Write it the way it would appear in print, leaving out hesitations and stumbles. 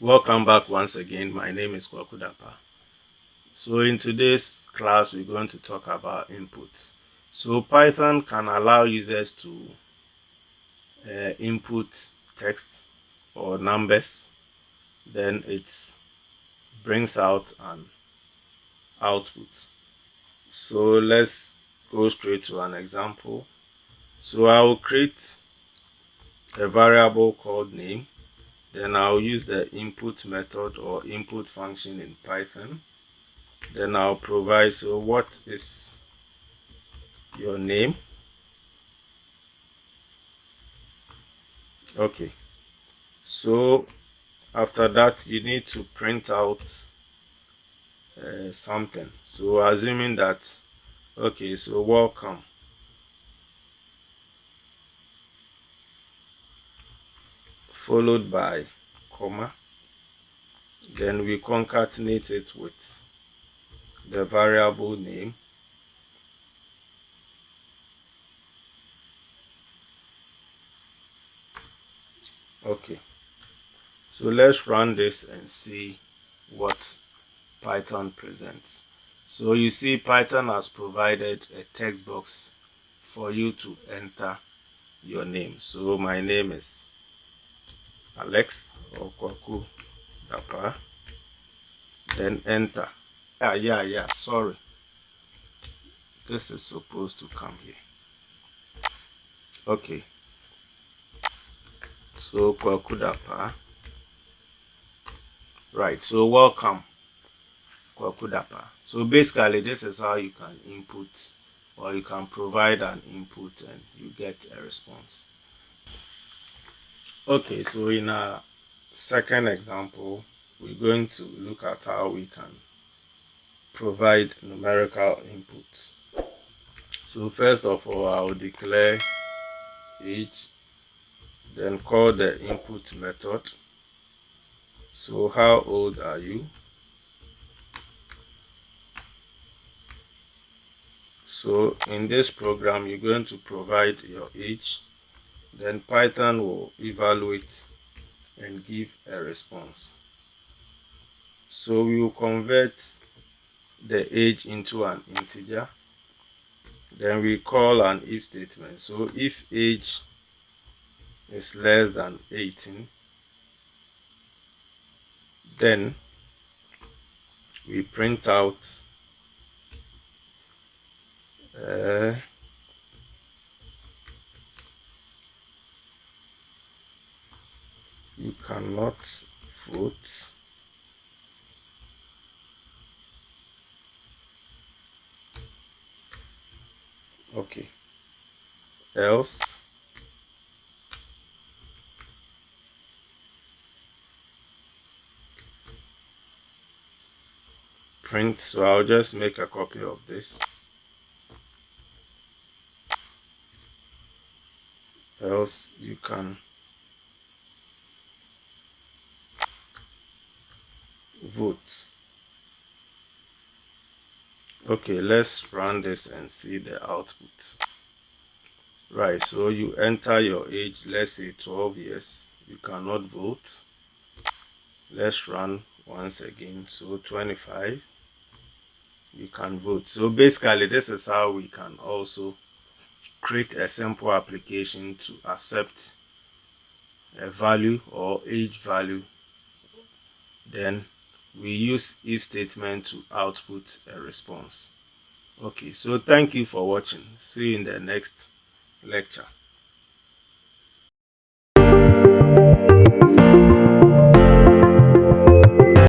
Welcome back once again. My name is Kwakudapa. So in today's class, we're going to talk about inputs. So Python can allow users to input text or numbers. Then it brings out an output. So let's go straight to an example. So I will create a variable called name. Then I'll use the input method or input function in Python. Then I'll provide, so what is your name? Okay, so after that you need to print out something. So assuming that, okay, so welcome, followed by comma, then we concatenate it with the variable name. Okay, so let's run this and see what Python presents. So you see Python has provided a text box for you to enter your name. So my name is Alex or Kwaku Dapa. Then enter. Yeah, sorry, this is supposed to come here. Okay, so Kwaku Dapa. Right, so welcome Kwaku Dapa. So basically this is how you can input, or you can provide an input and you get a response. Okay, so in our second example, we're going to look at how we can provide numerical inputs. So first of all, I will declare age, then call the input method. So how old are you? So in this program, you're going to provide your age, then Python will evaluate and give a response. So we will convert the age into an integer. Then we call an if statement. So if age is less than 18, then we print out you cannot vote okay, else print. So I'll just make a copy of this. Else you can vote. Okay, let's run this and see the output. Right, so you enter your age, let's say 12 years. You cannot vote. Let's run once again. So 25, you can vote. So basically this is how we can also create a simple application to accept a value or age value. Then we use if statement to output a response. Okay, so thank you for watching. See you in the next lecture.